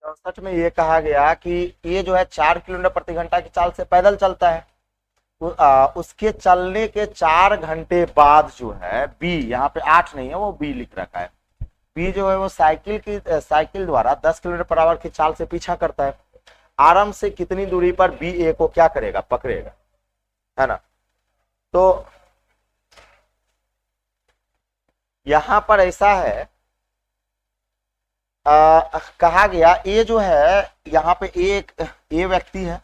64 में ये कहा गया कि ये जो है 4 किलोमीटर प्रति घंटा की चाल से पैदल चलता है। उसके चलने के 4 घंटे बाद जो है बी, यहाँ पे 8 नहीं है, वो बी लिख रखा है। बी जो है वो साइकिल द्वारा 10 किलोमीटर पर आवर की चाल से पीछा करता है। आरंभ से कितनी दूरी पर बी ए को क्या करेगा, पकड़ेगा, है ना। तो यहां पर ऐसा है, कहा गया ए जो है, यहाँ पे ए व्यक्ति है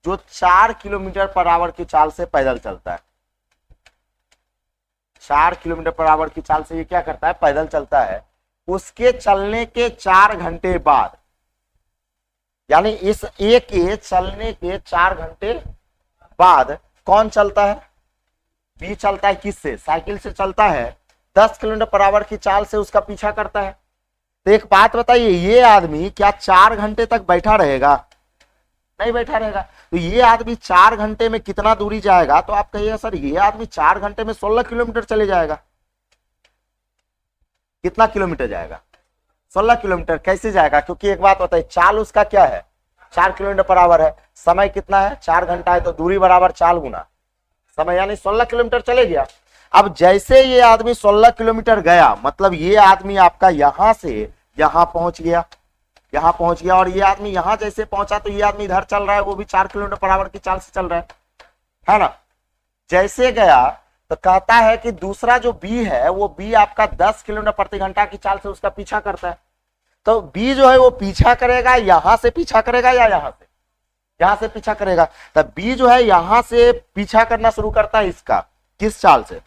जो 4 किलोमीटर पर आवर की चाल से पैदल चलता है। 4 किलोमीटर पर आवर की चाल से ये क्या करता है, पैदल चलता है। उसके चलने के 4 घंटे बाद, यानी इस ए के चलने के 4 घंटे बाद कौन चलता है, बी चलता है। किससे, साइकिल से चलता है। 10 किलोमीटर पर आवर की चाल से उसका पीछा करता है। तो एक बात बताइए, ये आदमी क्या 4 घंटे तक बैठा रहेगा, नहीं बैठा रहेगा। तो ये आदमी 4 घंटे में कितना दूरी जाएगा, तो आप कहिएगा सर ये आदमी 4 घंटे में 16 किलोमीटर चले जाएगा। कितना किलोमीटर जाएगा, 16 किलोमीटर। कैसे जाएगा, क्योंकि एक बात बताइए, चाल उसका क्या है, 4 किलोमीटर पर आवर है। समय कितना है, 4 घंटा है, तो दूरी बराबर चाल गुना समय, यानी 16 किलोमीटर चले गया। अब जैसे ये आदमी 16 किलोमीटर गया, मतलब ये आदमी आपका यहां से यहां पहुंच गया, यहां पहुंच गया, और ये आदमी यहां जैसे पहुंचा तो ये आदमी इधर चल रहा है, वो भी 4 किलोमीटर पर आवर की चाल से चल रहा है ना। जैसे गया तो कहता है कि दूसरा जो बी है, वो बी आपका 10 किलोमीटर प्रति घंटा की चाल से उसका पीछा करता है। तो बी जो है वो पीछा करेगा, यहां से पीछा करेगा या यहां से, यहां से पीछा करेगा। तो बी जो है यहां से पीछा करना शुरू करता है इसका, किस चाल से,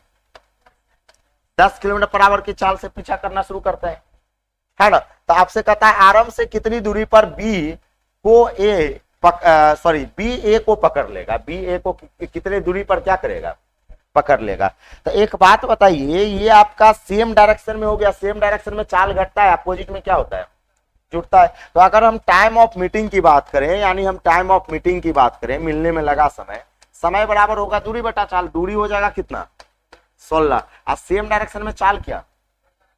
10 किलोमीटर पर आवर की चाल से पीछा करना शुरू करता है ना। तो आपसे कहता है आरंभ से कितनी दूरी पर बी को बी ए को पकड़ लेगा, बी ए को कितनी दूरी पर क्या करेगा, पकड़ लेगा। तो एक बात बताइए, ये आपका सेम डायरेक्शन में हो गया, सेम डायरेक्शन में चाल घटता है, अपोजिट में क्या होता है, जुड़ता है। तो अगर हम टाइम ऑफ मीटिंग की बात करें, यानी हम टाइम ऑफ मीटिंग की बात करें, मिलने में लगा समय, समय बराबर होगा दूरी बटा चाल। दूरी हो जाएगा कितना, 16, और सेम डायरेक्शन में चाल क्या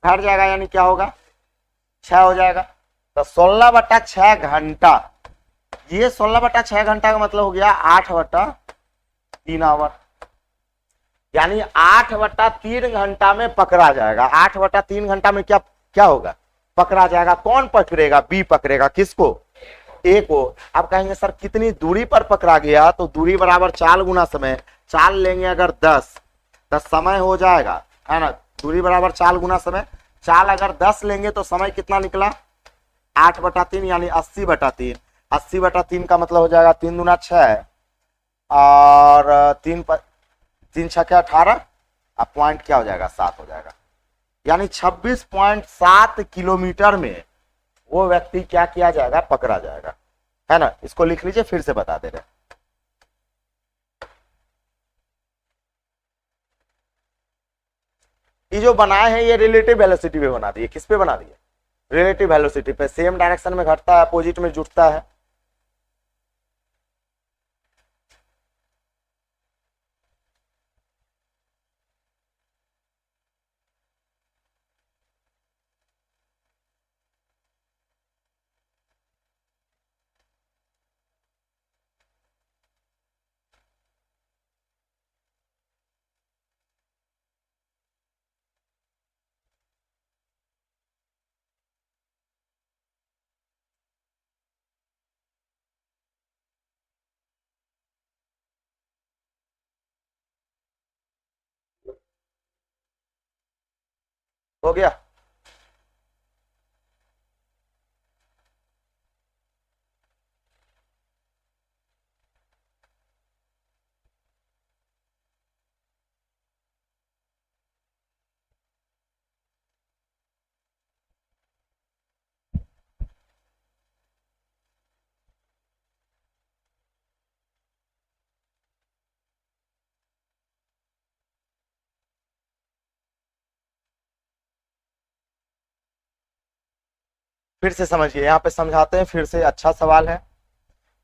घट जाएगा, यानी क्या होगा, 6 हो जाएगा। तो 16/6 घंटा, ये 16/6 घंटा का मतलब हो गया 8/3 आवर, यानी 8/3 घंटा में पकड़ा जाएगा। 8/3 घंटा में क्या क्या होगा, पकड़ा जाएगा। कौन पकड़ेगा, बी पकड़ेगा, किसको, ए को। आप कहेंगे सर कितनी दूरी पर पकड़ा गया, तो दूरी बराबर चाल गुना समय। चाल लेंगे अगर 10 तो समय हो जाएगा, है ना, दूरी बराबर चाल गुना समय। चाल अगर 10 लेंगे तो समय कितना निकला, 8/3, यानी 80/3। 80/3 का मतलब हो जाएगा 3 दूना 6, और 3 छक्के 18, अब पॉइंट क्या हो जाएगा, 7 हो जाएगा। यानी 26.7 किलोमीटर में वो व्यक्ति क्या किया जाएगा, पकड़ा जाएगा, है ना। इसको लिख लीजिए, फिर से बता दे रहे। ये जो बनाए हैं ये रिलेटिव वेलोसिटी पे बना दिए, किस पे बना दिए, रिलेटिव वेलोसिटी पे। सेम डायरेक्शन में घटता है, अपोजिट में जुटता है। हो गया, फिर से समझिए, यहाँ पे समझाते हैं फिर से। अच्छा सवाल है।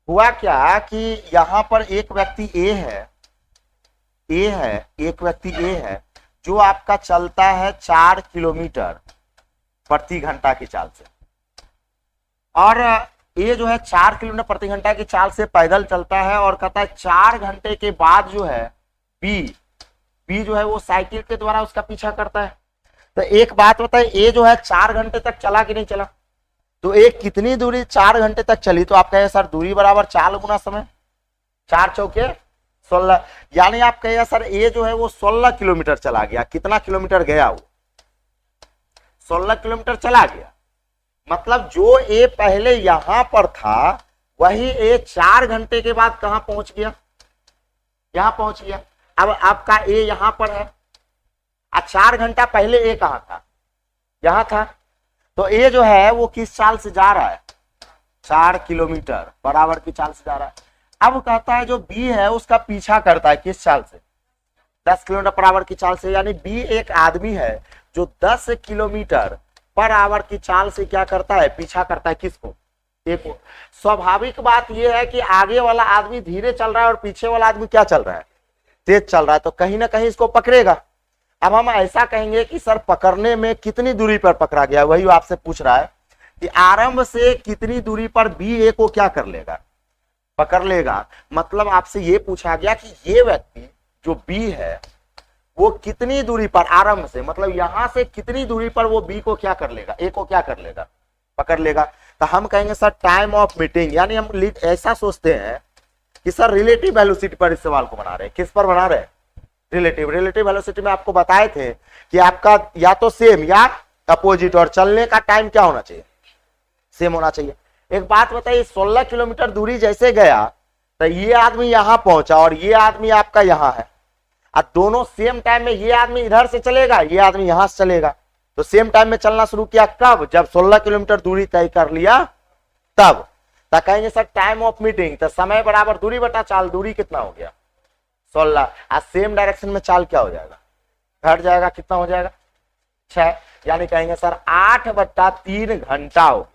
हुआ क्या कि यहाँ पर एक व्यक्ति एक व्यक्ति ए है जो आपका चलता है 4 किलोमीटर प्रति घंटा की चाल से, और ये जो है 4 किलोमीटर प्रति घंटा की चाल से पैदल चलता है और कहता है 4 घंटे के बाद जो है बी जो है वो साइकिल के द्वारा उसका पीछा करता है। तो एक बात बताए, ए जो है 4 घंटे तक चला कि नहीं चला, तो एक कितनी दूरी 4 घंटे तक चली, तो आप कहें सर दूरी बराबर 4 गुना समय, 4 चौके 16, यानी आप कहेगा सर ए जो है वो 16 किलोमीटर चला गया। कितना किलोमीटर गया वो, 16 किलोमीटर चला गया। मतलब जो ए पहले यहां पर था वही ए 4 घंटे के बाद कहां पहुंच गया, यहां पहुंच गया। अब आपका ए यहां पर है, 4 घंटा पहले ए कहां था, यहां था। तो ए जो है वो किस चाल से जा रहा है, 4 किलोमीटर बराबर की चाल से जा रहा है। अब कहता है जो बी है उसका पीछा करता है किस चाल से, 10 किलोमीटर पर आवर की चाल से। यानी बी एक आदमी है जो 10 किलोमीटर पर आवर की चाल से क्या करता है, पीछा करता है किसको, ए को। स्वाभाविक बात यह है कि आगे वाला आदमी धीरे चल रहा है और पीछे वाला आदमी क्या चल रहा है, तेज चल रहा है, तो कहीं ना कहीं इसको पकड़ेगा। अब हम ऐसा कहेंगे कि सर पकड़ने में कितनी दूरी पर पकड़ा गया, वही आपसे पूछ रहा है कि आरंभ से कितनी दूरी पर बी ए को क्या कर लेगा, पकड़ लेगा। मतलब आपसे ये पूछा गया कि ये व्यक्ति जो बी है वो कितनी दूरी पर आरंभ से, मतलब यहां से कितनी दूरी पर वो बी को क्या कर लेगा, ए को क्या कर लेगा, पकड़ लेगा। तो हम कहेंगे सर टाइम ऑफ मीटिंग, यानी हम ऐसा सोचते हैं कि सर रिलेटिव वेलोसिटी पर इस सवाल को बना रहे हैं। किस पर बना रहे हैं, रिलेटिव वेलोसिटी में आपको बताए थे कि आपका या तो सेम या अपोजिट, और चलने का टाइम क्या होना चाहिए, सेम होना चाहिए। एक बात बताइए, 16 किलोमीटर दूरी जैसे गया तो ये आदमी यहां पहुंचा और ये आदमी आपका यहां है, और दोनों सेम टाइम में, ये आदमी इधर से चलेगा, ये आदमी यहां से चलेगा, तो सेम टाइम में चलना शुरू किया कब, जब 16 किलोमीटर दूरी तय कर लिया तब। तो कहेंगे सर टाइम ऑफ मीटिंग, तो समय बराबर दूरी बटा चाल, दूरी कितना हो गया 16, और सेम डायरेक्शन में चाल क्या हो जाएगा, घट जाएगा, कितना हो जाएगा 6, यानी कहेंगे सर 8/3 घंटा हो गया।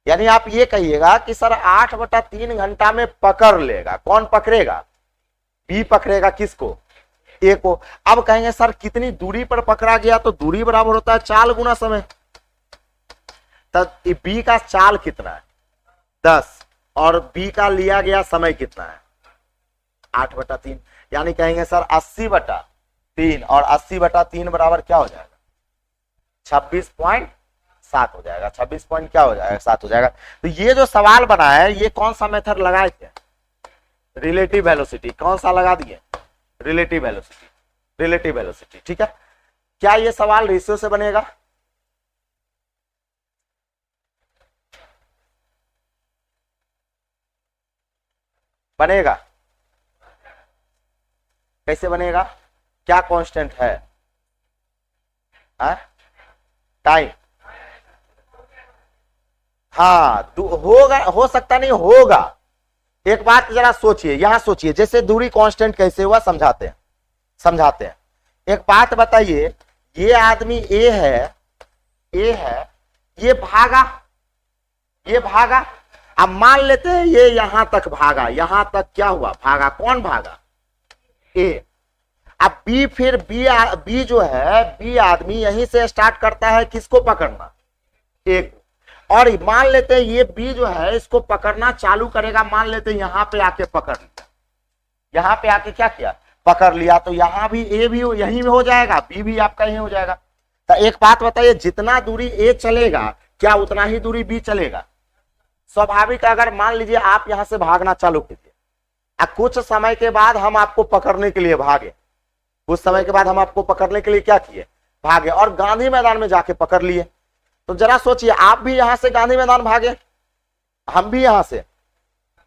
यानी आप ये कहिएगा कि सर 8/3 घंटा में पकड़ लेगा, कौन पकड़ेगा, बी पकड़ेगा किसको, ए को। अब कहेंगे सर कितनी दूरी पर पकड़ा गया, तो दूरी बराबर होता है चाल गुना समय। तब बी का चाल कितना है 10 और बी का लिया गया समय कितना है 8/3, यानी कहेंगे सर 80/3, और 80/3 बराबर क्या हो जाएगा 26.7 हो जाएगा, 26 पॉइंट क्या हो जाएगा 7 हो जाएगा। तो ये जो सवाल बना है ये कौन सा मेथड लगाए थे, रिलेटिव वेलोसिटी, कौन सा लगा दिए, रिलेटिव वेलोसिटी, ठीक है। क्या ये सवाल रेशियो से बनेगा, बनेगा, कैसे बनेगा, क्या कांस्टेंट है, टाइम, हाँ होगा, हो सकता नहीं होगा। एक बात जरा सोचिए, यहां सोचिए, जैसे दूरी कांस्टेंट कैसे हुआ समझाते हैं। एक बात बताइए, ये आदमी ए है, ये भागा, अब मान लेते हैं ये यहां तक भागा, यहां तक क्या हुआ, भागा, कौन भागा, ए। अब बी, फिर बी जो है, बी आदमी यहीं से स्टार्ट करता है किसको पकड़ना, ए को, और मान लेते हैं ये बी जो है इसको पकड़ना चालू करेगा, मान लेते हैं यहां पे आके पकड़ लिया, यहां पे आके क्या किया, पकड़ लिया, तो यहां भी ए भी यहीं हो जाएगा, बी भी आपका यहीं हो जाएगा। तो एक बात बताइए, जितना दूरी ए चलेगा क्या उतना ही दूरी बी चलेगा, स्वाभाविक। अगर मान लीजिए आप यहां से भागना चालू कीजिए, कुछ समय के बाद हम आपको पकड़ने के लिए भागे, कुछ समय के बाद हम आपको पकड़ने के लिए क्या किए, भागे, और गांधी मैदान में जाके पकड़ लिए। तो जरा सोचिए, आप भी यहां से गांधी मैदान भागे, हम भी यहां से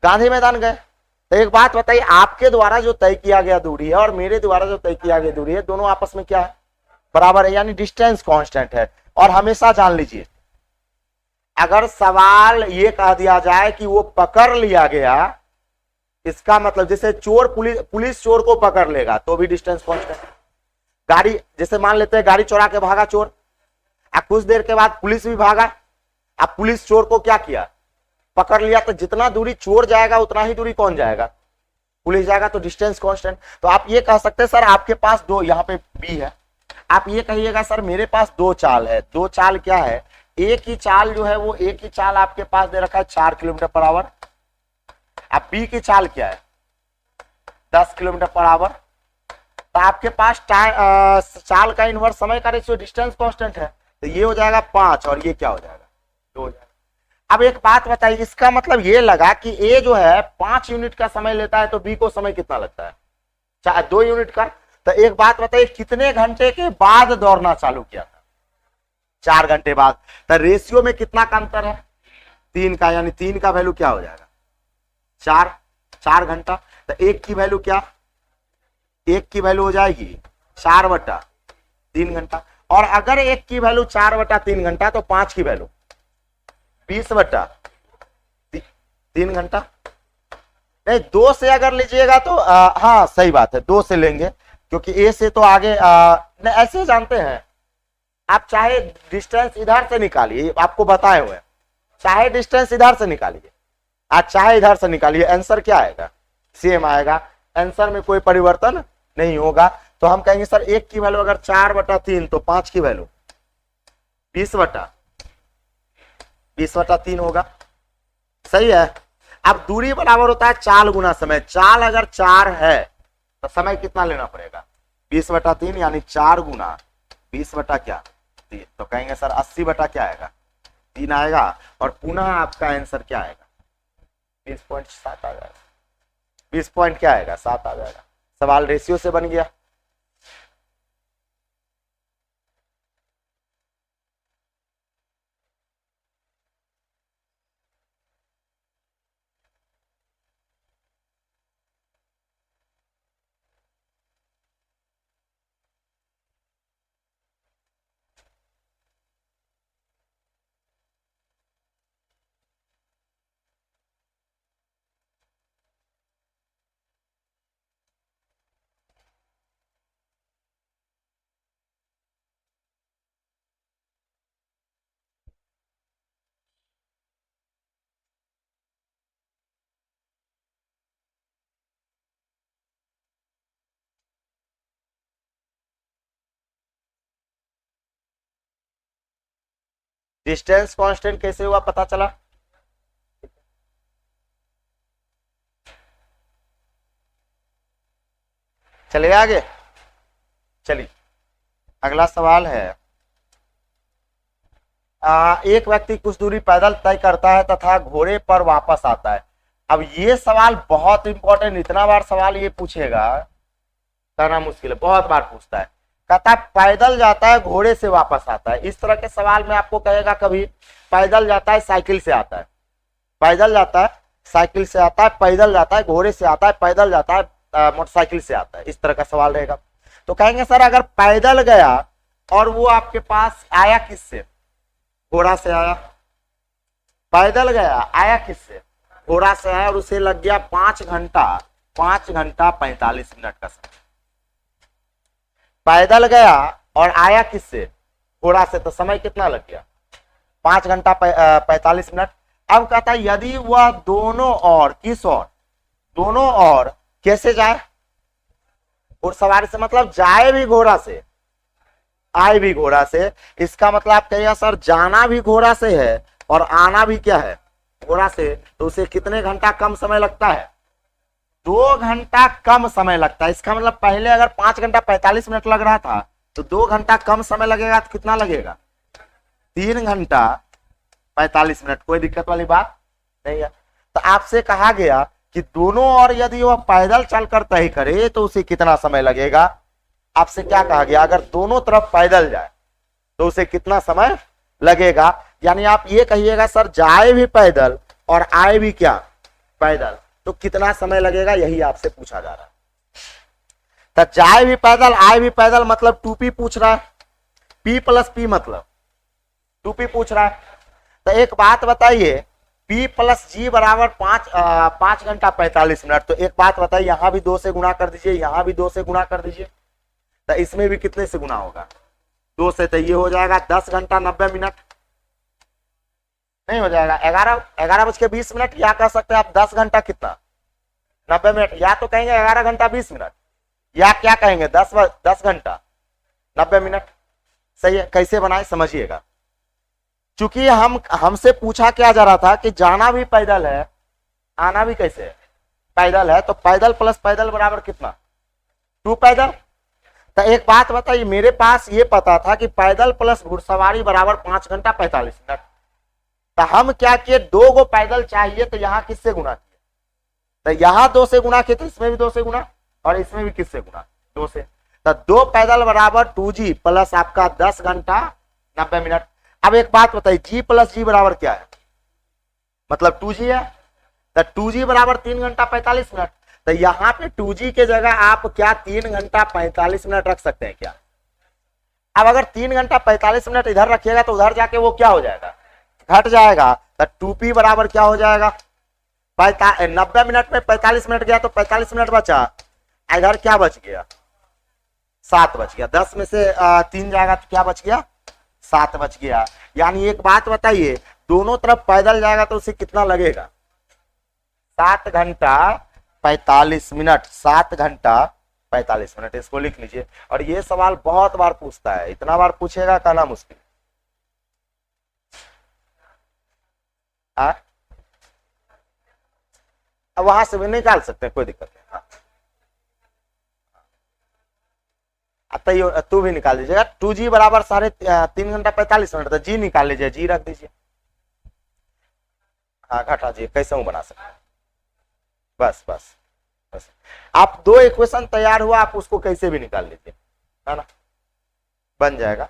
गांधी मैदान गए, तो एक बात बताइए, आपके द्वारा जो तय किया गया दूरी है और मेरे द्वारा जो तय किया गया दूरी है, दोनों आपस में क्या है, बराबर है, यानी डिस्टेंस कांस्टेंट है। और हमेशा जान लीजिए, अगर सवाल ये कह दिया जाए कि वो पकड़ लिया गया, इसका मतलब जैसे चोर, पुलिस चोर को पकड़ लेगा तो भी डिस्टेंस कांस्टेंट। गाड़ी, जैसे मान लेते हैं गाड़ी चुरा के भागा चोर, कुछ देर के बाद पुलिस भी भागा, अब पुलिस चोर को क्या किया, पकड़ लिया, तो जितना दूरी चोर जाएगा उतना ही दूरी कौन जाएगा, पुलिस जाएगा, तो डिस्टेंस कांस्टेंट। तो आप ये कह सकते हैं सर आपके पास दो, यहाँ पे बी है, आप ये कहिएगा सर मेरे पास 2 चाल है, 2 चाल क्या है, ए की चाल जो है वो ए की चाल आपके पास दे रखा है 4 किलोमीटर पर आवर। अब बी की चाल क्या है 10 किलोमीटर पर आवर। तो आपके पास चाल का इनवर्स समय का रेशियो डिस्टेंस कांस्टेंट है, तो ये हो जाएगा 5 और ये क्या हो जाएगा 2 हो जाएगा। अब एक बात बताइए, इसका मतलब ये लगा कि ए जो है 5 यूनिट का समय लेता है तो बी को समय कितना लगता है 2 यूनिट का। तो एक बात बताइए कितने घंटे के बाद दौड़ना चालू किया था 4 घंटे बाद। तो रेशियो में कितना का अंतर है 3 का, यानी 3 का वैल्यू क्या हो जाएगा 4 घंटा। तो एक की वैल्यू क्या, एक की वैल्यू हो जाएगी 4/3 घंटा। और अगर एक की वैल्यू 4/3 घंटा तो 5 की वैल्यू 20/3 घंटा। नहीं 2 से अगर लीजिएगा तो हाँ सही बात है 2 से लेंगे, क्योंकि ए से तो आगे नहीं ऐसे जानते हैं आप, चाहे डिस्टेंस इधर से निकालिए, आपको बताए हुए चाहे डिस्टेंस इधर से निकालिए आज चाहे इधर से निकालिए, आंसर क्या आएगा सेम आएगा, आंसर में कोई परिवर्तन नहीं होगा। तो हम कहेंगे सर एक की वैल्यू अगर 4/3 तो 5 की वैल्यू 20/3 होगा, सही है। अब दूरी बराबर होता है चाल गुना समय। चाल अगर 4 है तो समय कितना लेना पड़ेगा 20/3, यानी 4 गुना 20/3। तो कहेंगे सर 80 क्या आएगा 3 आएगा। और पुनः आपका आंसर क्या आएगा 20.7 आ जाएगा। 20 पॉइंट क्या आएगा 7 आ जाएगा। सवाल रेशियो से बन गया। डिस्टेंस कांस्टेंट कैसे हुआ पता चला। चलिए आगे, चलिए अगला सवाल है। एक व्यक्ति कुछ दूरी पैदल तय करता है तथा घोड़े पर वापस आता है। अब ये सवाल बहुत इंपॉर्टेंट, इतना बार सवाल ये पूछेगा करना मुश्किल है, बहुत बार पूछता है। कहता है पैदल जाता है घोड़े से वापस आता है। इस तरह के सवाल में आपको कहेगा कभी पैदल जाता है साइकिल से आता है, पैदल जाता है साइकिल से आता है, पैदल जाता है घोड़े से आता है, पैदल जाता है मोटरसाइकिल से आता है, इस तरह का सवाल रहेगा। तो कहेंगे सर अगर पैदल गया और वो आपके पास आया किससे घोड़ा से आया, पैदल गया आया किससे घोड़ा से आया, और उसे लग गया 5 घंटा 45 मिनट का समय। पैदल गया और आया किससे घोड़ा से, तो समय कितना लग गया 5 घंटा 45 मिनट। अब कहता है यदि वह दोनों और दोनों और कैसे जाए, और सवारी से मतलब जाए भी घोड़ा से आए भी घोड़ा से। इसका मतलब आप कहिएगा सर जाना भी घोड़ा से है और आना भी क्या है घोड़ा से, तो उसे कितने घंटा कम समय लगता है 2 घंटा कम समय लगता है। इसका मतलब पहले अगर 5 घंटा 45 मिनट लग रहा था तो 2 घंटा कम समय लगेगा, तो कितना लगेगा 3 घंटा 45 मिनट। कोई दिक्कत वाली बात नहीं है। तो आपसे कहा गया कि दोनों और यदि वह पैदल चलकर तय करे तो उसे कितना समय लगेगा। आपसे क्या कहा गया अगर दोनों तरफ पैदल जाए तो उसे कितना समय लगेगा, यानी आप ये कहिएगा सर जाए भी पैदल और आए भी क्या पैदल, तो कितना समय लगेगा, यही आपसे पूछा जा रहा है। तो जाए भी पैदल आए भी पैदल मतलब 2p पूछ रहा है, p + p मतलब 2p पूछ रहा है। तो एक बात बताइए p + g बराबर 5 घंटा 45 मिनट। तो एक बात बताइए यहां भी 2 से गुणा कर दीजिए, यहां भी 2 से गुणा कर दीजिए, तो इसमें भी कितने से गुणा होगा 2 से, तो ये हो जाएगा 10 घंटा 90 मिनट। नहीं हो जाएगा 11:20, या कह सकते हैं आप 10 घंटा कितना 90 मिनट, या तो कहेंगे 11 घंटा 20 मिनट, या क्या कहेंगे 10 घंटा 90 मिनट। सही है, कैसे बनाए समझिएगा। चूंकि हमसे पूछा क्या जा रहा था कि जाना भी पैदल है, आना भी कैसे है, पैदल है, तो पैदल प्लस पैदल बराबर कितना, 2 पैदल। तो एक बात बताइए, मेरे पास ये पता था कि पैदल प्लस घुड़सवारी बराबर 5 घंटा 45 मिनट। तो हम क्या किए, 2 गो पैदल चाहिए, तो यहाँ किससे गुना किए, तो यहाँ 2 से गुना किए, तो इसमें भी 2 से गुना, और इसमें भी किससे गुना, 2 से। तो 2 पैदल बराबर 2g प्लस आपका 10 घंटा 90 मिनट। अब एक बात बताइए, g प्लस g बराबर क्या है, मतलब 2g है, तो 2g बराबर 3 घंटा 45 मिनट। तो यहाँ पे 2g के जगह आप क्या 3 घंटा 45 मिनट रख सकते हैं क्या। अब अगर 3 घंटा 45 मिनट इधर रखिएगा तो उधर जाके वो क्या हो जाएगा, घट जाएगा। तो 2p बराबर क्या हो जाएगा, 90 मिनट में 45 मिनट गया तो 45 मिनट बचा, इधर क्या बच गया, 7 बच गया। 10 में से 3 जाएगा तो क्या बच गया, 7 बच गया। यानी एक बात बताइए, दोनों तरफ पैदल जाएगा तो उसे कितना लगेगा, 7 घंटा 45 मिनट, 7 घंटा 45 मिनट। इसको लिख लीजिए। और ये सवाल बहुत बार पूछता है, इतना बार पूछेगा कहना मुश्किल। अब वहां से भी निकाल सकते हैं, कोई दिक्कत नहीं। तू भी निकाल दीजिएगा। 2g बराबर 3.5 घंटा 45 मिनट, तो g निकाल लीजिए, g रख दीजिए। हाँ घटा जी, कैसे हूं बना सकते, बस बस बस। आप 2 इक्वेशन तैयार हुआ, आप उसको कैसे भी निकाल लीजिए, है ना, बन जाएगा।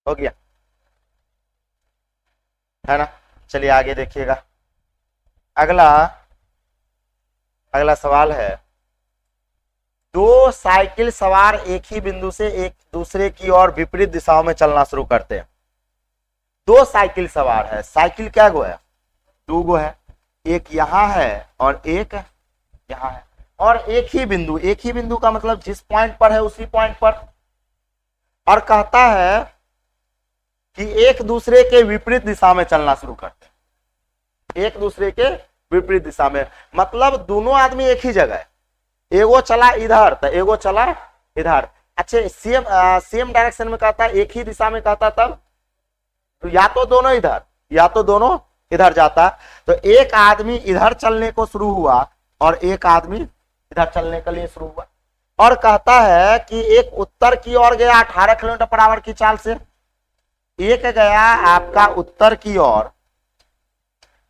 हो गया, है ना। चलिए आगे देखिएगा। अगला अगला सवाल है, 2 साइकिल सवार एक ही बिंदु से एक दूसरे की ओर विपरीत दिशाओं में चलना शुरू करते हैं। 2 साइकिल सवार है, साइकिल क्या गो है, 2 गो है, एक यहां है और एक यहां है, और एक ही बिंदु का मतलब जिस पॉइंट पर है उसी पॉइंट पर। और कहता है कि एक दूसरे के विपरीत दिशा में चलना शुरू करते हैं, एक दूसरे के विपरीत दिशा में, मतलब दोनों आदमी एक ही जगह है, एगो चला इधर तो एगो चला इधर। अच्छा, सेम डायरेक्शन में कहता है, एक ही दिशा में कहता तब तो या तो दोनों इधर या तो दोनों इधर जाता। तो एक आदमी इधर चलने को शुरू हुआ और एक आदमी इधर चलने के लिए शुरू हुआ। और कहता है कि एक उत्तर की ओर गया 18 किलोमीटर पर आवर की चाल से, एक गया आपका उत्तर की ओर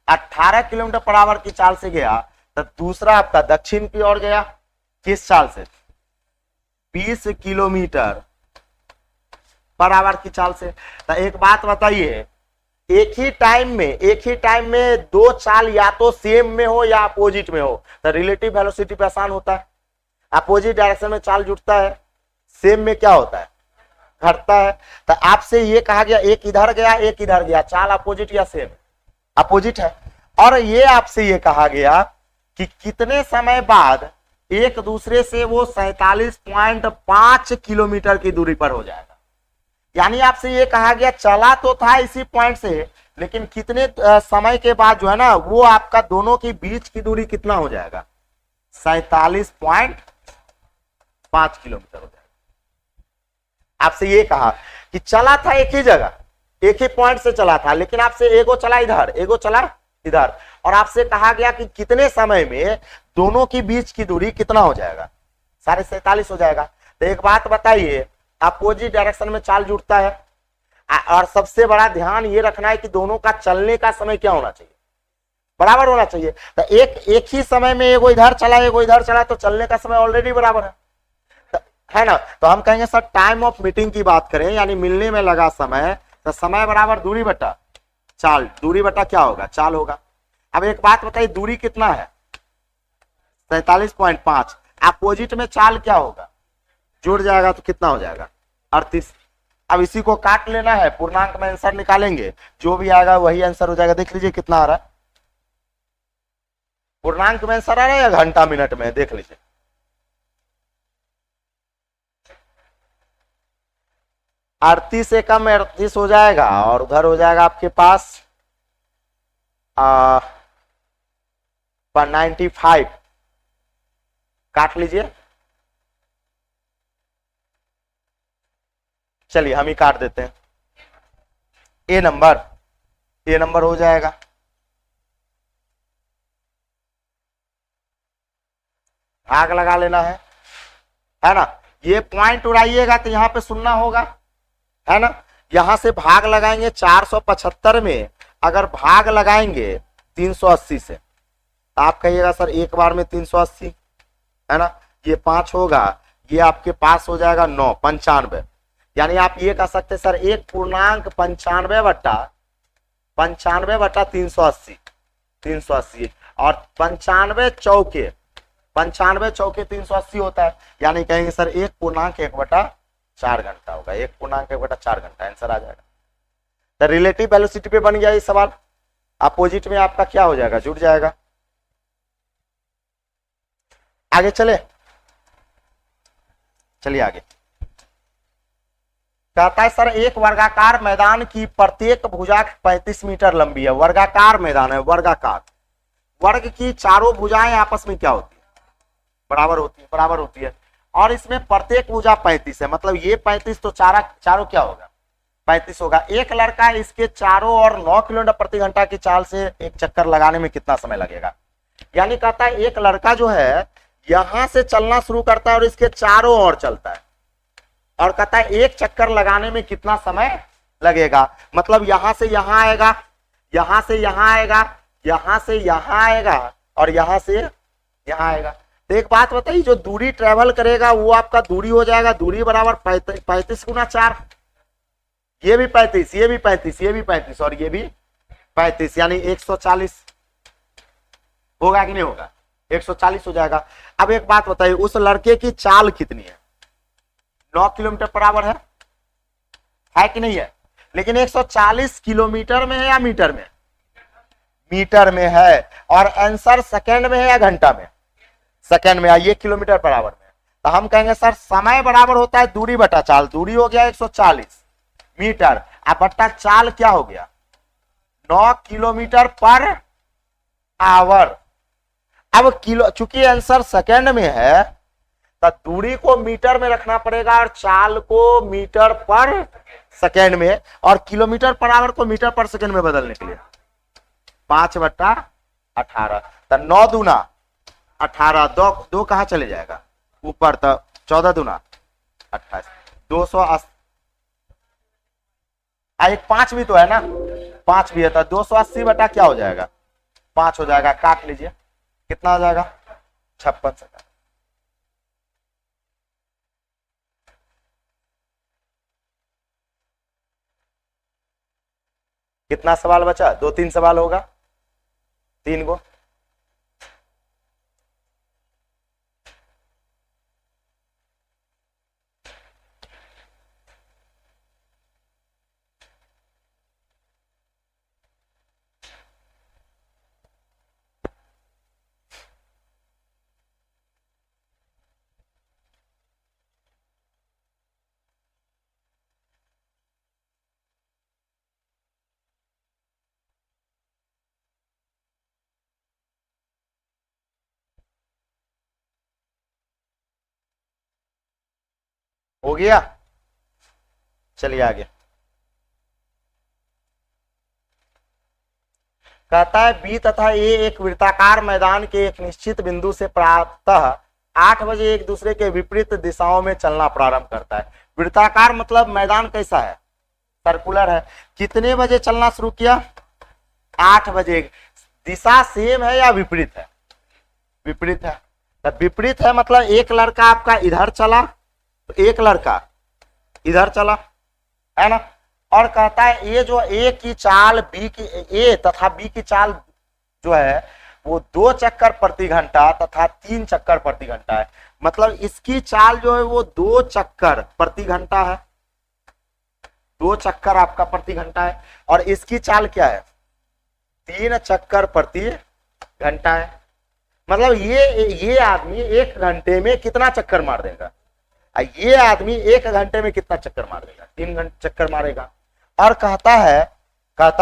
18 किलोमीटर पर आवर की चाल से गया, तो दूसरा आपका दक्षिण की ओर गया किस चाल से, 20 किलोमीटर पर आवर की चाल से। तो एक बात बताइए, एक ही टाइम में 2 चाल या तो सेम में हो या अपोजिट में हो, तो रिलेटिव वेलोसिटी पे आसान होता है। अपोजिट डायरेक्शन में चाल जुटता है, सेम में क्या होता है, घटता है। तो आपसे ये कहा गया एक इधर गया एक इधर गया, चाल अपोजिट या सेम, अपोजिट है। और ये आपसे ये कहा गया कि कितने समय बाद एक दूसरे से वो 47.5 किलोमीटर की दूरी पर हो जाएगा। यानी आपसे ये कहा गया चला तो था इसी पॉइंट से, लेकिन कितने समय के बाद जो है ना वो आपका दोनों की बीच की दूरी कितना हो जाएगा, 47.5 किलोमीटर हो जाएगा। आपसे ये कहा कि चला था एक ही जगह, एक ही पॉइंट से चला था, लेकिन आपसे एगो चला इधर, एगो चला इधर, और आपसे कहा गया कि कितने समय में दोनों की बीच की दूरी कितना हो जाएगा, 47.5 हो जाएगा। तो एक बात बताइए, अपोजिट डायरेक्शन में चाल जुड़ता है, और सबसे बड़ा ध्यान ये रखना है कि दोनों का चलने का समय क्या होना चाहिए, बराबर होना चाहिए। तो एक ही समय में एगो इधर चला एगो इधर चला तो चलने का समय ऑलरेडी बराबर है ना। तो हम कहेंगे सर टाइम ऑफ मीटिंग की बात करें, यानी मिलने में लगा समय, तो समय बराबर दूरी बटा चाल, दूरी बटा क्या होगा, चाल होगा। अब एक बात बताइए, दूरी कितना है, 47.5, अपोजिट में चाल क्या होगा, जुड़ जाएगा तो कितना हो जाएगा, 38। अब इसी को काट लेना है, पूर्णांक में आंसर निकालेंगे, जो भी आएगा वही आंसर हो जाएगा। देख लीजिए कितना आ रहा है, पूर्णांक में आंसर आ रहा है या घंटा मिनट में, देख लीजिए। 38 से कम 38 हो जाएगा, और उधर हो जाएगा आपके पास 95, काट लीजिए। चलिए हम ही काट देते हैं, ए नंबर हो जाएगा। भाग लगा लेना है ना। ये पॉइंट उड़ाइएगा तो यहां पे सुनना होगा, है ना। यहां से भाग लगाएंगे 475 में, अगर भाग लगाएंगे 380 से, तो आप कहिएगा सर एक बार में 380, है ना। ये 5 होगा, ये आपके पास हो जाएगा 9, 95। यानी आप ये कह सकते सर 1.95 बटा 380, और 95 चौके 380 होता है, यानी कहेंगे सर 1.1/4 घंटा होगा, 1.1/4 घंटा आंसर आ जाएगा। तो रिलेटिव वेलोसिटी पे बन गया ये सवाल, अपोजिट में आपका क्या हो जाएगा, जुड़ जाएगा। आगे चलिए आगे। कहता है सर एक वर्गाकार मैदान की प्रत्येक भुजा 35 मीटर लंबी है, वर्गाकार मैदान है, वर्गाकार, वर्ग की चारों भुजाएं आपस में क्या होती है, बराबर होती है, और इसमें प्रत्येक भुजा 35 है, मतलब ये 35 तो चारों क्या होगा, 35 होगा। एक लड़का इसके चारों ओर 9 किलोमीटर प्रति घंटा की चाल से एक चक्कर लगाने में कितना समय लगेगा। यानी कहता है एक लड़का जो है यहां से चलना शुरू करता है और इसके चारों ओर चलता है, और कहता है एक चक्कर लगाने में कितना समय लगेगा। मतलब यहां से यहां आएगा, यहां से यहां आएगा, यहां से यहां आएगा, और यहां से यहां आएगा। तो एक बात बताइए, जो दूरी ट्रेवल करेगा वो आपका दूरी हो जाएगा, दूरी बराबर 35 गुना 4, ये भी 35, ये भी 35, ये भी 35, और ये भी 35, यानी 140 होगा कि नहीं होगा, 140 हो जाएगा। अब एक बात बताइए, उस लड़के की चाल कितनी है, 9 किलोमीटर बराबर है कि नहीं है, लेकिन 140 किलोमीटर में है या मीटर में, मीटर में है, और आंसर सेकंड में है या घंटा में, सेकंड में है, ये किलोमीटर बराबर में। तो हम कहेंगे सर समय बराबर होता है दूरी बटा चाल, दूरी हो गया 140 मीटर, अब बट्टा चाल क्या हो गया, 9 किलोमीटर पर आवर। अब किलो, चूंकि आंसर सेकंड में है तो दूरी को मीटर में रखना पड़ेगा और चाल को मीटर पर सेकेंड में, और किलोमीटर पर आवर को मीटर पर सेकेंड में बदलने के लिए 5/18, तो 9 दूना 18, दो कहां चले जाएगा ऊपर, तो 14 दूना 28, 280, एक 5 भी तो है ना, 5 भी है, तो 280 बटा क्या हो जाएगा, 5 हो जाएगा। काट लीजिए कितना हो जाएगा, 56 सेकंड। कितना सवाल बचा, 2-3 सवाल होगा, 3 गो। हो गया, चलिए आगे। कहता है बी तथा ए एक वृत्ताकार मैदान के एक निश्चित बिंदु से प्रातः 8 बजे एक दूसरे के विपरीत दिशाओं में चलना प्रारंभ करता है। वृत्ताकार मतलब मैदान कैसा है, सर्कुलर है। कितने बजे चलना शुरू किया, 8 बजे। दिशा सेम है या विपरीत है, विपरीत है। तो विपरीत है मतलब एक लड़का आपका इधर चला तो एक लड़का इधर चला, है ना। और कहता है ये जो ए की चाल बी की, ए तथा बी की चाल जो है वो 2 चक्कर प्रति घंटा तथा 3 चक्कर प्रति घंटा है। मतलब इसकी चाल जो है वो 2 चक्कर प्रति घंटा है, 2 चक्कर आपका प्रति घंटा है। और इसकी चाल क्या है, 3 चक्कर प्रति घंटा है। मतलब ये आदमी 1 घंटे में कितना चक्कर मार देगा, ये आदमी 1 घंटे में कितना चक्कर मार देगा, 3 चक्कर मारेगा। और कहता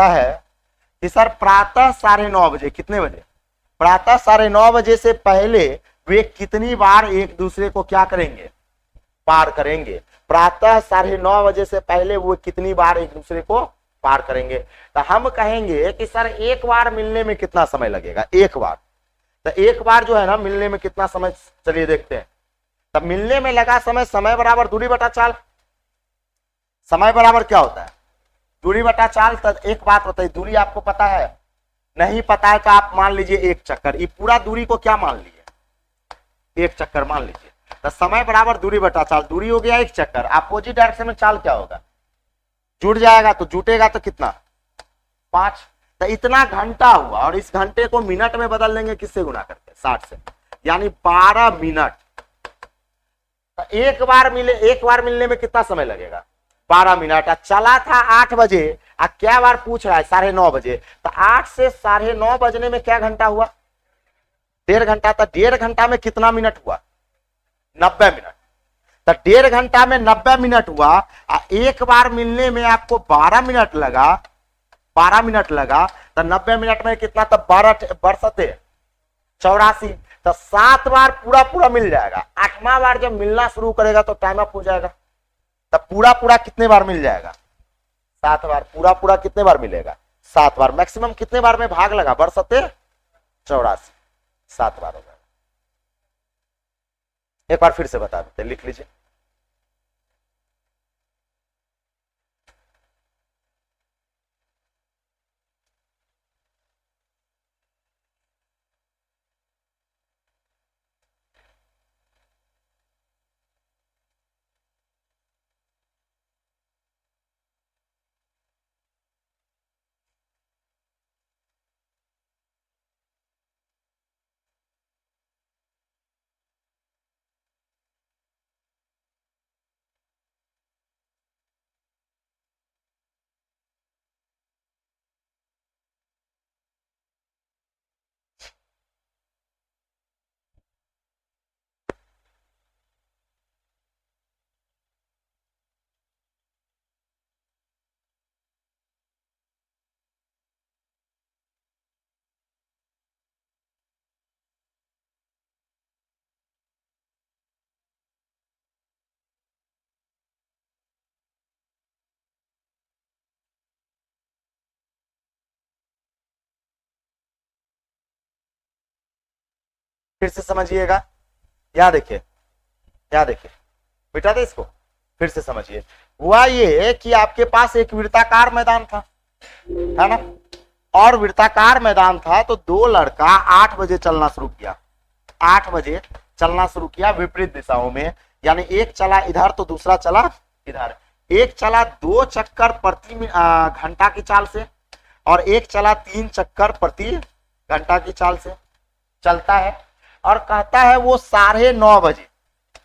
है कि सर प्रातः 9:30 बजे, कितने बजे, प्रातः 9:30 बजे से पहले वे कितनी बार एक दूसरे को क्या करेंगे, पार करेंगे। प्रातः 9:30 बजे से पहले वो कितनी बार एक दूसरे को पार करेंगे। तो हम कहेंगे कि सर एक बार मिलने में कितना समय लगेगा, एक बार। तो एक बार जो है ना मिलने में कितना समय, चलिए देखते हैं। तब मिलने में लगा समय, समय बराबर दूरी बटा चाल। समय बराबर क्या होता है, दूरी बटा चाल। तो एक बात बताइए, दूरी आपको पता है, नहीं पता है तो आप मान लीजिए 1 चक्कर। ये पूरा दूरी को क्या मान लीजिए, 1 चक्कर मान लीजिए। तो समय बराबर दूरी बटा चाल, दूरी हो गया 1 चक्कर। अपोजिट डायरेक्शन में चाल क्या होगा, जुड़ जाएगा, तो जुटेगा तो कितना, 5। तो इतना घंटा हुआ। और इस घंटे को मिनट में बदल देंगे, किससे गुना करके, 60 से, यानी 12 मिनट। तो एक बार मिलने में कितना समय लगेगा, 12 मिनट। चला था 8 बजे, क्या बार पूछ रहा है, 9:30 बजे। तो 8 से 9:30 बजने में क्या घंटा हुआ, 1.5 घंटा। तो 1.5 घंटा में कितना मिनट हुआ, 90 मिनट। तो 1.5 घंटा में 90 मिनट हुआ। एक बार मिलने में आपको 12 मिनट लगा, 12 मिनट लगा। तो 90 मिनट में कितना, तो 12 बरसते 84। तो 7 बार पूरा मिल जाएगा। 8वां बार जब मिलना शुरू करेगा तो टाइम अप हो जाएगा। तब पूरा कितने बार मिल जाएगा, 7 बार। पूरा कितने बार मिलेगा, 7 बार। मैक्सिमम कितने बार में भाग लगा, बरसते 84, 7 बार हो जाएगा। एक बार फिर से बता देते, लिख लीजिए। फिर से समझिएगा, यहाँ देखिए बेटा, दे इसको, फिर से समझिए। हुआ ये कि आपके पास एक वृत्ताकार मैदान था, है ना। और वृत्ताकार मैदान था तो 2 लड़का 8 बजे चलना शुरू किया, 8 बजे चलना शुरू किया विपरीत दिशाओं में। यानी एक चला इधर तो दूसरा चला इधर। एक चला 2 चक्कर प्रति घंटा की चाल से, और एक चला 3 चक्कर प्रति घंटा की चाल से चलता है। और कहता है वो 9:30 बजे,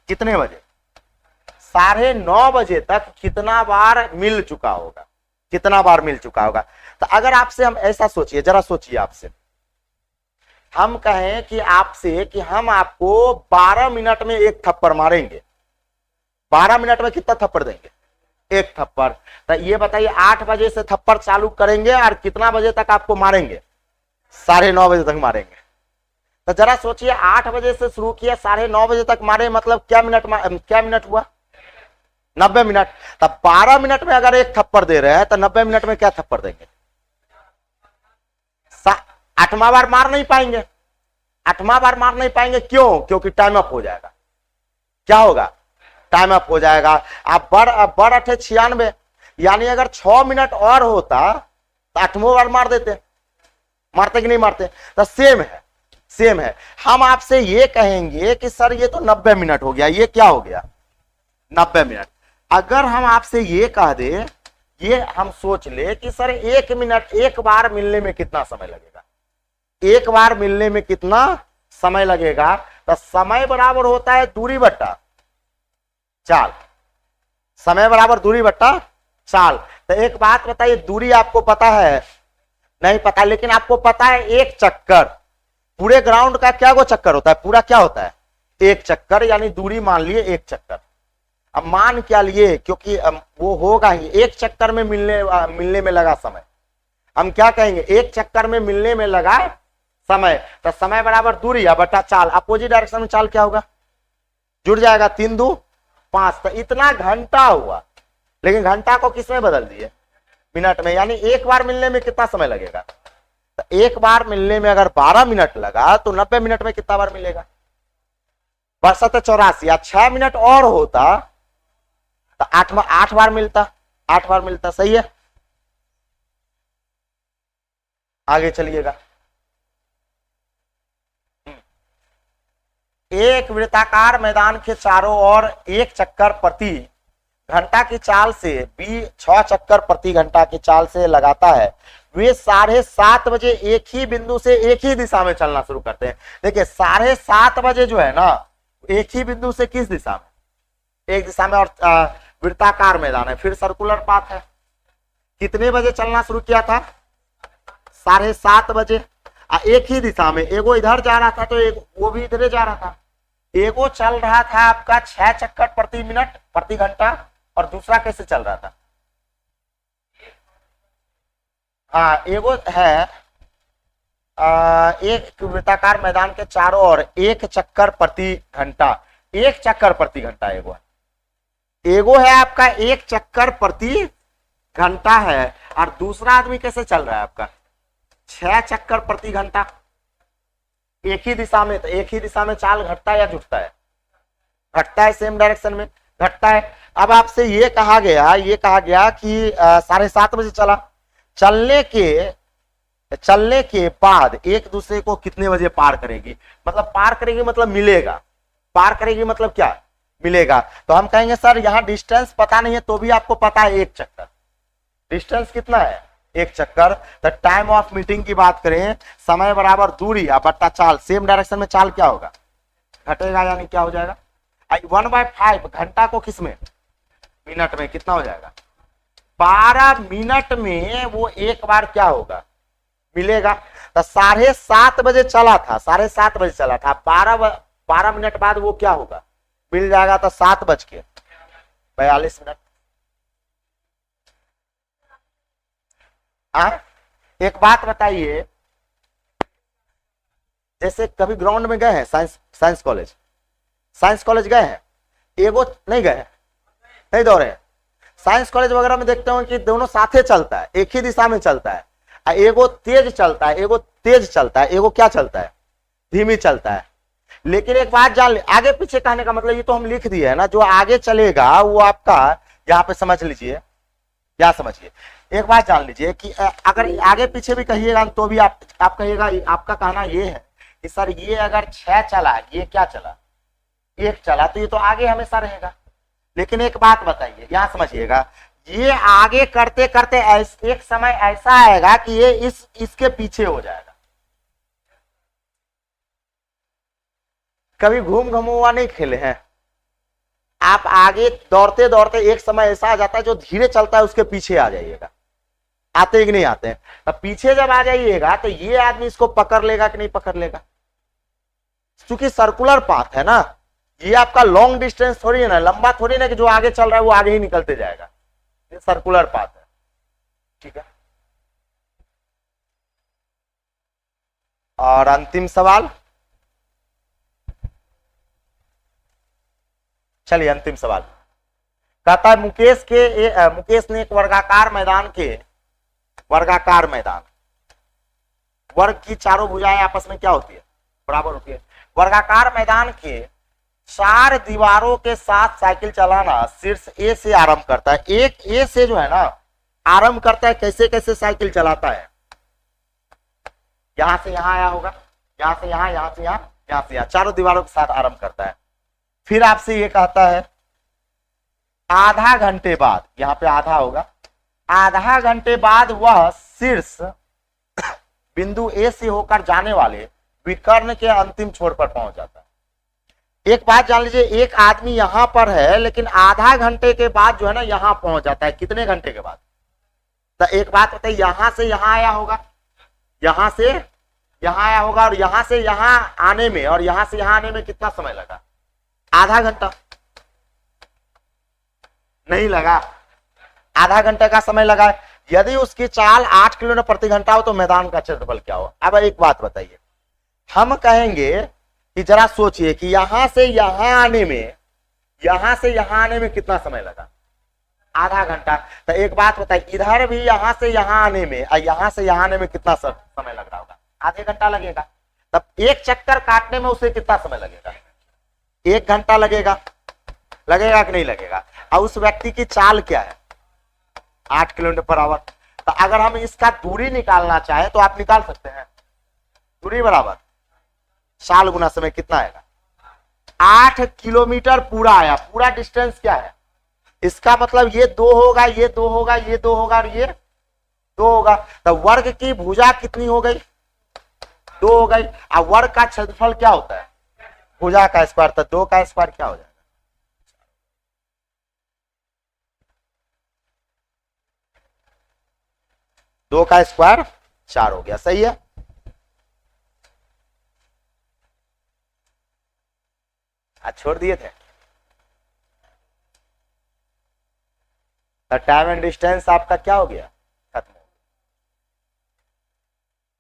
कितने बजे, 9:30 बजे तक कितना बार मिल चुका होगा, कितना बार मिल चुका होगा। तो अगर आपसे हम ऐसा सोचिए, जरा सोचिए, आपसे हम कहें कि आपसे कि हम आपको 12 मिनट में 1 थप्पड़ मारेंगे, 12 मिनट में कितना थप्पड़ देंगे, 1 थप्पड़। तो ये बताइए 8 बजे से थप्पड़ चालू करेंगे और कितना बजे तक आपको मारेंगे, 9:30 बजे तक मारेंगे। तो जरा सोचिए 8 बजे से शुरू किया, 9:30 बजे तक मारे, मतलब क्या मिनट हुआ, 90 मिनट। तब 12 मिनट में अगर एक थप्पड़ दे रहे हैं तो 90 मिनट में क्या थप्पड़ देंगे? 8वां बार मार नहीं पाएंगे, 8वां बार मार नहीं पाएंगे। क्यों? क्योंकि टाइम अप हो जाएगा। क्या होगा? टाइम अप हो जाएगा। आप बढ़ 8 96, यानी अगर 6 मिनट और होता तो 8वां बार मार देते। मारते कि नहीं मारते? तो सेम है, सेम है। हम आपसे ये कहेंगे कि सर ये तो 90 मिनट हो गया, ये क्या हो गया? 90 मिनट। अगर हम आपसे ये कह दे, ये हम सोच ले कि सर 1 मिनट, एक बार मिलने में कितना समय लगेगा, एक बार मिलने में कितना समय लगेगा? तो समय बराबर होता है दूरी बट्टा चाल। समय बराबर दूरी बट्टा चाल। तो एक बात बताइए, दूरी आपको पता है? नहीं पता, लेकिन आपको पता है एक चक्कर, पूरे ग्राउंड का क्या गो चक्कर होता है? पूरा क्या होता है? एक चक्कर, यानी दूरी मान लिए एक चक्कर। अब मान क्या लिए? क्योंकि वो होगा ही, एक चक्कर में मिलने में लगा समय। हम क्या कहेंगे? एक चक्कर में मिलने में लगा समय। तो समय बराबर दूरी या बटा चाल। अपोजिट डायरेक्शन में चाल क्या होगा? जुड़ जाएगा, 3 2 5। तो इतना घंटा हुआ, लेकिन घंटा को किसमें बदल दिए? मिनट में। यानी एक बार मिलने में कितना समय लगेगा? तो एक बार मिलने में अगर 12 मिनट लगा तो 90 मिनट में कितना बार मिलेगा? 62 या 6 मिनट और होता तो 8 बार मिलता, 8 बार मिलता। सही है, आगे चलिएगा। एक वृत्ताकार मैदान के चारों ओर एक चक्कर प्रति घंटा की चाल से बी 6 चक्कर प्रति घंटा की चाल से लगाता है। वे 7:30 बजे एक ही बिंदु से एक ही दिशा में चलना शुरू करते हैं। देखिए 7:30 बजे जो है ना, एक ही बिंदु से किस दिशा में? एक दिशा में। और वृत्ताकार मैदान है, फिर सर्कुलर पाथ है। कितने बजे चलना शुरू किया था? 7:30 बजे। एक ही दिशा में, एगो इधर जा रहा था तो एक वो भी इधर जा रहा था। एगो चल रहा था आपका 6 चक्कर प्रति मिनट प्रति घंटा, और दूसरा कैसे चल रहा था? हाँ, एगो है एक वृत्ताकार मैदान के चारों ओर एक चक्कर प्रति घंटा, एक चक्कर प्रति घंटा एगो है। एगो है आपका एक चक्कर प्रति घंटा है, और दूसरा आदमी कैसे चल रहा है आपका? 6 चक्कर प्रति घंटा, एक ही दिशा में। तो एक ही दिशा में चाल घटता है या जुटता है? घटता है, सेम डायरेक्शन में घटता है। अब आपसे ये कहा गया कि 7:30 बजे चला। चलने के बाद एक दूसरे को कितने बजे पार करेगी? मतलब पार करेगी मतलब मिलेगा, पार करेगी मतलब क्या? मिलेगा। तो हम कहेंगे सर यहाँ डिस्टेंस पता नहीं है तो भी आपको पता है एक चक्कर। डिस्टेंस कितना है? एक चक्कर। तो टाइम ऑफ मीटिंग की बात करें, समय बराबर दूरी या बट्टा चाल। सेम डायरेक्शन में चाल क्या होगा? घटेगा, यानी क्या हो जाएगा? 1/5 घंटा को किस में? मिनट में। कितना हो जाएगा? 12 मिनट में वो एक बार क्या होगा? मिलेगा। तो 7:30 बजे चला था, 7:30 बजे चला था, 12 मिनट बाद वो क्या होगा? मिल जाएगा। तो 7:42 मिनट। एक बात बताइए, जैसे कभी ग्राउंड में गए हैं? साइंस कॉलेज गए हैं? एगो नहीं गए, नहीं दौड़े। साइंस कॉलेज वगैरह में देखते हो कि दोनों साथे चलता है, एक ही दिशा में चलता है। एगो तेज चलता है, एगो तेज चलता है, एगो क्या चलता है? धीमी चलता है। लेकिन एक बात जान ले, आगे पीछे कहने का मतलब ये तो हम लिख दिए है ना, जो आगे चलेगा वो आपका, यहाँ पे समझ लीजिए, क्या समझिए, एक बात जान लीजिए कि अगर आगे पीछे भी कहिएगा तो भी आप कहिएगा, आपका कहना ये है कि सर ये अगर 6 चला, ये क्या चला? 1 चला, तो ये तो आगे हमेशा रहेगा। लेकिन एक बात बताइए, यहां समझिएगा, ये आगे करते करते एक समय ऐसा आएगा कि ये इसके पीछे हो जाएगा। कभी घूम घुमुआ नहीं खेले हैं आप? आगे दौड़ते दौड़ते एक समय ऐसा आ जाता है जो धीरे चलता है उसके पीछे आ जाइएगा। आते ही कि नहीं आते हैं? अब पीछे जब आ जाइएगा तो ये आदमी इसको पकड़ लेगा कि नहीं पकड़ लेगा? क्योंकि सर्कुलर पाथ है ना, ये आपका लॉन्ग डिस्टेंस थोड़ी है ना, लंबा थोड़ी ना कि जो आगे चल रहा है वो आगे ही निकलते जाएगा। ये सर्कुलर पाथ है, ठीक है। और अंतिम सवाल, चलिए अंतिम सवाल, कहता है मुकेश ने एक वर्गाकार मैदान, वर्ग की चारों भुजाएं आपस में क्या होती है, बराबर होती है। वर्गाकार मैदान के 4 दीवारों के साथ साइकिल चलाना शीर्ष ए से आरंभ करता है। एक ए से जो है ना आरंभ करता है, कैसे कैसे साइकिल चलाता है, यहां से यहां आया होगा, यहां से यहां, यहां से यहां, यहां से यहां, चारों दीवारों के साथ आरंभ करता है। फिर आपसे ये कहता है आधा घंटे बाद, यहां पे आधा होगा, आधा घंटे बाद वह शीर्ष बिंदु ए से होकर जाने वाले विकर्ण के अंतिम छोर पर पहुंच जाता है। एक बात जान लीजिए, एक आदमी यहां पर है लेकिन आधा घंटे के बाद जो है ना यहां पहुंच जाता है। कितने घंटे के बाद? तो एक बात बताइए, यहां से यहां आया होगा, यहां से यहां आया होगा, और यहां से यहां आने में और यहां से यहां आने में कितना समय लगा? आधा घंटा। नहीं लगा, आधा घंटे का समय लगा। यदि उसकी चाल 8 किलोमीटर प्रति घंटा हो तो मैदान का क्षेत्रफल क्या हो? अब एक बात बताइए, हम कहेंगे कि जरा सोचिए कि यहां से यहां आने में कितना समय लगा? आधा घंटा। तो एक बात बताइए, इधर भी यहां से यहां आने में और यहां से यहां आने में कितना समय लग रहा होगा? आधे घंटा लगेगा। तब एक चक्कर काटने में उसे कितना समय लगेगा? 1 घंटा लगेगा कि नहीं लगेगा? और उस व्यक्ति की चाल क्या है? 8 किलोमीटर पर आवर। तो अगर हम इसका दूरी निकालना चाहे तो आप निकाल सकते हैं। दूरी बराबर चाल गुना समय कितना आएगा? 8 किलोमीटर पूरा आया। पूरा डिस्टेंस क्या है? इसका मतलब ये 2 होगा, ये 2 होगा, ये 2 होगा और ये 2 होगा। तो वर्ग की भुजा कितनी हो गई? 2 हो गई। और वर्ग का क्षेत्रफल क्या होता है? भुजा का स्क्वायर। तो 2 का स्क्वायर क्या हो जाएगा? 2 का स्क्वायर 4 हो गया। सही है। आज छोड़ दिए थे। टाइम एंड डिस्टेंस आपका क्या हो गया? खत्म हो गया।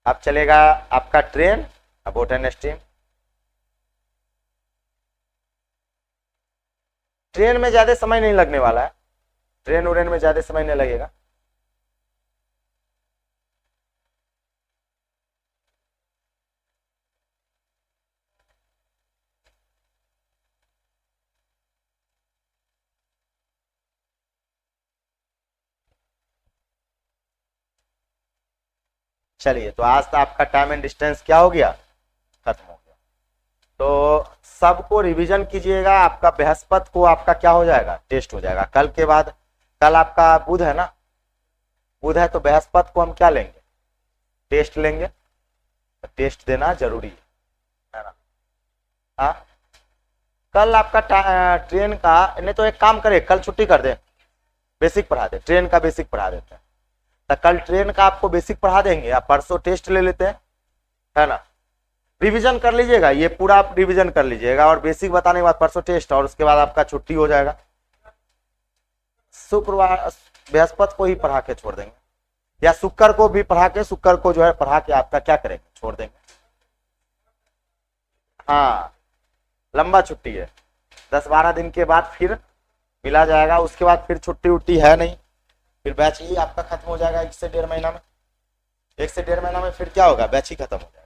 अब चलेगा आपका train, boat and steam. Train में ज्यादा समय नहीं लगने वाला है, ट्रेन उड़ेन में ज्यादा समय नहीं लगेगा। चलिए, तो आज तो आपका टाइम एंड डिस्टेंस क्या हो गया? खत्म हो गया। तो सबको रिवीजन कीजिएगा। आपका बृहस्पति को आपका क्या हो जाएगा? टेस्ट हो जाएगा। कल के बाद, कल आपका बुध है ना, बुध है, तो बृहस्पति को हम क्या लेंगे? टेस्ट लेंगे। तो टेस्ट देना जरूरी है ना? हाँ, कल आपका ट्रेन का, नहीं तो एक काम करे, कल छुट्टी कर दे, बेसिक पढ़ा दे, ट्रेन का बेसिक पढ़ा देते हैं। तो कल ट्रेन का आपको बेसिक पढ़ा देंगे, आप परसों टेस्ट ले लेते हैं, है ना? रिवीजन कर लीजिएगा, ये पूरा आप रिवीजन कर लीजिएगा, और बेसिक बताने के बाद परसों टेस्ट, और उसके बाद आपका छुट्टी हो जाएगा। शुक्रवार, बृहस्पति को ही पढ़ा के छोड़ देंगे, या शुक्र को भी पढ़ा के, शुक्र को जो है पढ़ा के आपका क्या करेंगे? छोड़ देंगे। हाँ, लंबा छुट्टी है, 10-12 दिन के बाद फिर मिला जाएगा। उसके बाद फिर छुट्टी उट्टी है नहीं, फिर बैच ही आपका खत्म हो जाएगा 1 से 1.5 महीना में। 1 से 1.5 महीना में फिर क्या होगा? बैच ही खत्म हो जाएगा।